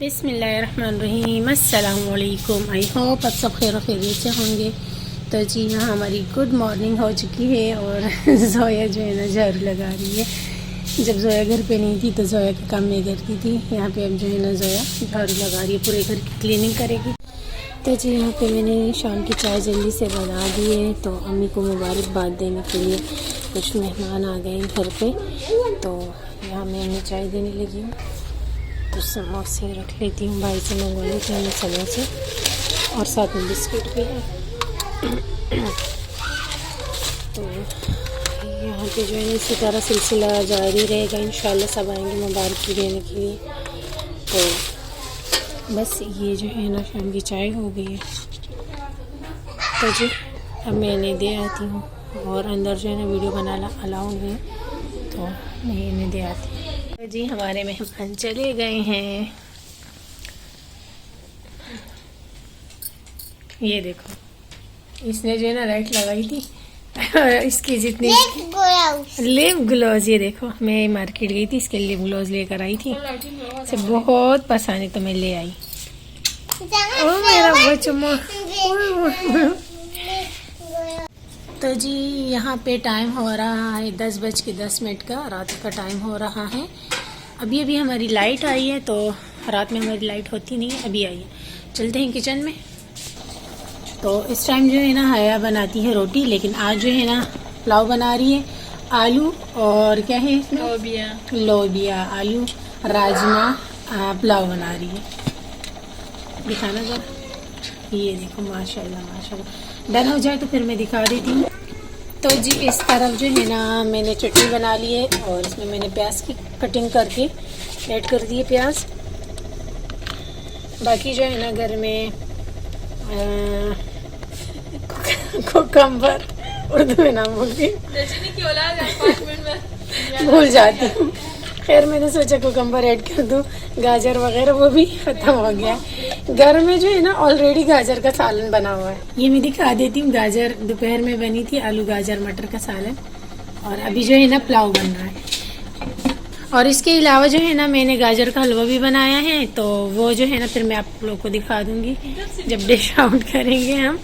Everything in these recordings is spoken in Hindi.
बिस्मिल्लाहिर्रहमानिर्रहीम। अस्सलाम वालेकुम। आई होप आप सब खैर खैरियत से होंगे। तो जी यहाँ हमारी गुड मॉर्निंग हो चुकी है और जोया जो है ना झाड़ू लगा रही है। जब जोया घर पे नहीं थी तो जोया का काम मैं करती थी। यहाँ पे अब जो है ना जोया झाड़ू लगा रही है, पूरे घर की क्लीनिंग करेगी। तो जी यहाँ पे मैंने शाम की चाय जल्दी से बना दी है। तो अम्मी को मुबारकबाद देने के लिए कुछ मेहमान आ गए घर पे, तो यहाँ मैं उन्हें चाय देने लगी हूँ। तो समोसे रख लेती हूँ, भाई से मंगवा लेती हूँ समोसे और साथ में बिस्किट भी है। तो यहाँ पे जो है इसी तरह सिलसिला जारी रहेगा, इंशाल्लाह सब आएंगे मुबारकी देने के लिए। तो बस ये जो है ना शाम की चाय हो गई है। तो जी अब मैं इन्हें दे आती हूँ और अंदर जो है ना वीडियो बनाना अलाउ नहीं है, तो मैं इन्हें दे आती हूँ। तो जी हमारे मेहमान चले गए हैं। ये देखो, इसने जो है ना लाइट लगाई थी इसकी जितनी लिप ग्लोज, ये देखो मैं मार्केट गई थी, इसके लिप ग्लोज लेकर आई थी। इसे बहुत पसंद है तो मैं ले आई। ओ मेरा बच्चा। तो जी यहाँ पे टाइम हो रहा है 10:10 का, रात का टाइम हो रहा है। अभी अभी हमारी लाइट आई है, तो रात में हमारी लाइट होती नहीं है, अभी आई है। चलते हैं किचन में। तो इस टाइम जो है ना हया बनाती है रोटी, लेकिन आज जो है ना पुलाव बना रही है। आलू और क्या है इसमें, लोबिया आलू राजमा पुलाव बना रही है। दिखाना जरा, ये देखो माशाल्लाह माशाल्लाह। डन हो जाए तो फिर मैं दिखा देती हूँ। तो जी इस तरफ जो है ना मैंने चटनी बना ली है और इसमें मैंने प्याज की कटिंग करके ऐड कर दी है प्याज। बाकी जो है ना घर में कुकम्बर, उर्दू में नाम बोलती भूल जाती हूँ। खैर मैंने सोचा कुकम्बर ऐड कर दूँ, गाजर वगैरह वो भी ख़त्म हो गया। घर में जो है ना ऑलरेडी गाजर का सालन बना हुआ है, ये मैं दिखा देती हूँ। गाजर दोपहर में बनी थी, आलू गाजर मटर का सालन, और अभी जो है ना पुलाव बन रहा है। और इसके अलावा जो है ना मैंने गाजर का हलवा भी बनाया है, तो वो जो है ना फिर मैं आप लोग को दिखा दूँगी जब डिश आउट करेंगे हम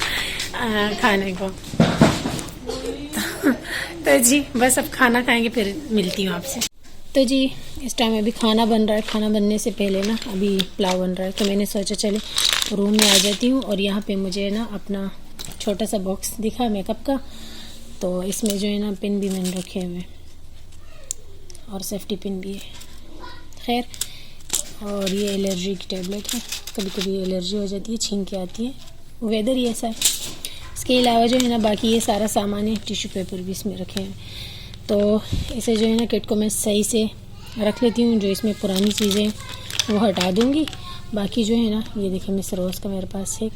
खाने को। तो जी बस अब खाना खाएंगे फिर मिलती हूँ आपसे। तो जी इस टाइम अभी खाना बन रहा है। खाना बनने से पहले ना अभी पुलाव बन रहा है, तो मैंने सोचा चले रूम में आ जाती हूँ। और यहाँ पे मुझे ना अपना छोटा सा बॉक्स दिखा मेकअप का, तो इसमें जो है ना पिन भी मैंने रखे हुए और सेफ्टी पिन भी है। खैर, और ये एलर्जी की टेबलेट है, कभी कभी एलर्जी हो जाती है, छींक के आती है, वेदर ही ऐसा है। इसके अलावा जो है ना बाकी ये सारा सामान है, टिश्यू पेपर भी इसमें रखे हैं। तो इसे जो है ना किट को मैं सही से रख लेती हूँ, जो इसमें पुरानी चीज़ें वो हटा दूँगी। बाकी जो है ना ये देखिए मिस रोज़ का मेरे पास है,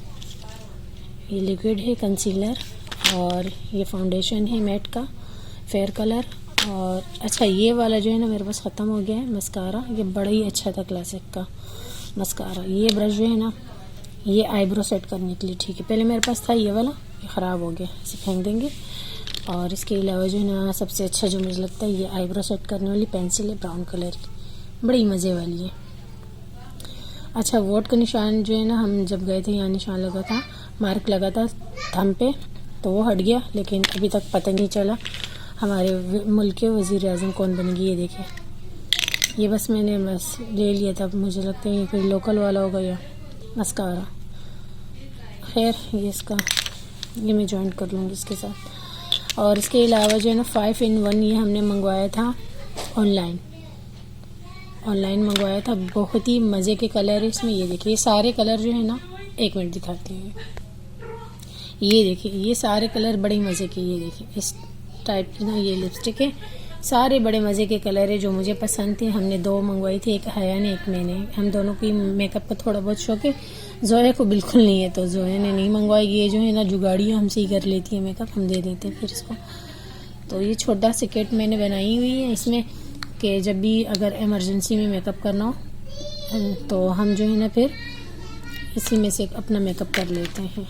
ये लिक्विड है कंसीलर, और ये फाउंडेशन है मैट का फेयर कलर। और अच्छा ये वाला जो है ना मेरे पास ख़त्म हो गया है मस्कारा, ये बड़ा ही अच्छा था क्लासिक का मस्कारा। ये ब्रश जो है ना ये आईब्रो सेट करने के लिए ठीक है, पहले मेरे पास था ये वाला, ये ख़राब हो गया, इसे फेंक देंगे। और इसके अलावा जो है ना सबसे अच्छा जो मुझे लगता है ये आईब्रो सेट करने वाली पेंसिल है, ब्राउन कलर की, बड़ी मज़े वाली है। अच्छा वोट का निशान जो है ना हम जब गए थे यहाँ निशान लगा था, मार्क लगा था थंब पे, तो वो हट गया, लेकिन अभी तक पता नहीं चला हमारे मुल्क के वज़ीर आज़म कौन बनेगी। ये देखिए, ये बस मैंने बस ले लिया था, मुझे लगता है ये कोई लोकल वाला होगा या मस्कारा। खैर ये इसका ये मैं जॉइंट कर लूँगी इसके साथ। और इसके अलावा जो है ना 5 in 1 ये हमने मंगवाया था ऑनलाइन मंगवाया था, बहुत ही मज़े के कलर है इसमें। ये देखिए ये सारे कलर जो है ना, एक मिनट दिखाती हूँ, ये देखिए ये सारे कलर बड़े मज़े के। ये देखिए इस टाइप की ना ये लिपस्टिक है, सारे बड़े मज़े के कलर है जो मुझे पसंद थे। हमने 2 मंगवाई थी, एक हया ने एक मैंने। हम दोनों की मेकअप का थोड़ा बहुत शौक है, जोया को बिल्कुल नहीं है, तो जोया ने नहीं मंगवाई। ये जो है ना जुगाड़ी हमसे ही कर लेती है मेकअप, हम दे देते हैं फिर इसको। तो ये छोटा सा किट मैंने बनाई हुई है इसमें, कि जब भी अगर इमरजेंसी में मेकअप करना हो तो हम जो है ना फिर इसी में से अपना मेकअप कर लेते हैं।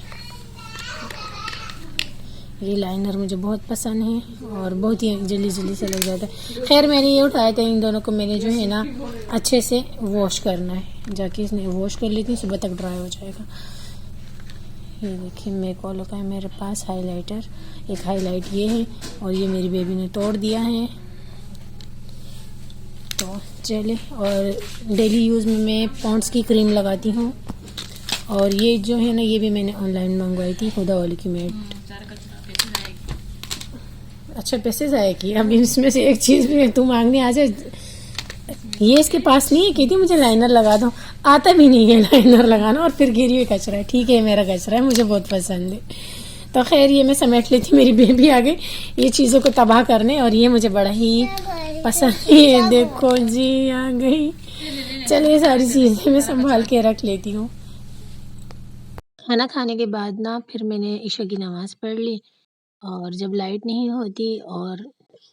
ये लाइनर मुझे बहुत पसंद है और बहुत ही जल्दी जल्दी से लग जाता है। खैर मैंने ये उठाया था, इन दोनों को मैंने जो है ना अच्छे से वॉश करना है, जाके इसने वॉश कर लेती हूँ, सुबह तक ड्राई हो जाएगा। ये देखिए मेकोलो का है मेरे पास हाइलाइटर, एक हाईलाइट ये है और ये मेरी बेबी ने तोड़ दिया है। तो चले, और डेली यूज़ में मैं पॉन्ड्स की क्रीम लगाती हूँ, और ये जो है ना ये भी मैंने ऑनलाइन मंगवाई थी, हुदा वाली की मेड। अच्छा पैसे ज़ाया किए। अब इसमें से एक चीज़ भी तू मांगने आ जाए, ये इसके पास नहीं है, कहती मुझे लाइनर लगा दो, आता भी नहीं है लाइनर लगाना, और फिर गिरी हुई कचरा है। ठीक है मेरा कचरा है, मुझे बहुत पसंद है। तो खैर ये मैं समेट लेती, मेरी बेबी आ गई ये चीज़ों को तबाह करने, और ये मुझे बड़ा ही पसंद है। देखो जी आ गई। चलिए सारी चीज़ें मैं संभाल के रख लेती हूँ। खाना खाने के बाद ना फिर मैंने ईशा की नमाज़ पढ़ ली, और जब लाइट नहीं होती और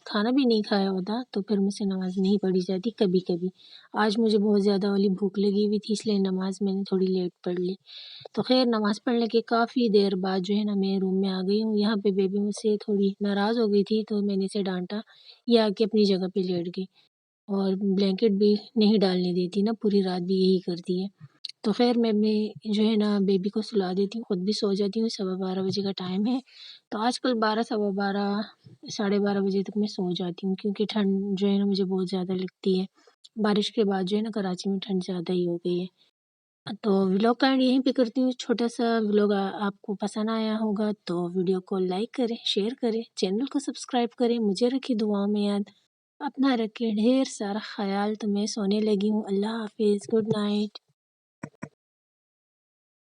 खाना भी नहीं खाया होता तो फिर मुझसे नमाज़ नहीं पढ़ी जाती कभी कभी। आज मुझे बहुत ज़्यादा वाली भूख लगी हुई थी, इसलिए नमाज़ मैंने थोड़ी लेट पढ़ ली। तो खैर नमाज़ पढ़ने के काफ़ी देर बाद जो है ना मैं रूम में आ गई हूँ। यहाँ पे बेबी मुझसे थोड़ी नाराज़ हो गई थी, तो मैंने इसे डांटा, ये आके अपनी जगह पे लेट गई, और ब्लैंकेट भी नहीं डालने देती ना, पूरी रात भी यही करती है। तो खैर मैं जो है ना बेबी को सुला देती हूँ, खुद भी सो जाती हूँ। 12:15 बजे का टाइम है, तो आजकल 12 सवा 12 12:30 बजे तक मैं सो जाती हूँ, क्योंकि ठंड जो है ना मुझे बहुत ज़्यादा लगती है। बारिश के बाद जो है ना कराची में ठंड ज़्यादा ही हो गई है। तो व्लॉग का एंड यहीं पे करती हूँ। छोटा सा व्लॉग आपको पसंद आया होगा तो वीडियो को लाइक करें, शेयर करें, चैनल को सब्सक्राइब करें, मुझे रखिए दुआओं में याद, अपना रखें ढेर सारा ख्याल। तो मैं सोने लगी हूँ। अल्लाह हाफिज़, गुड नाइट।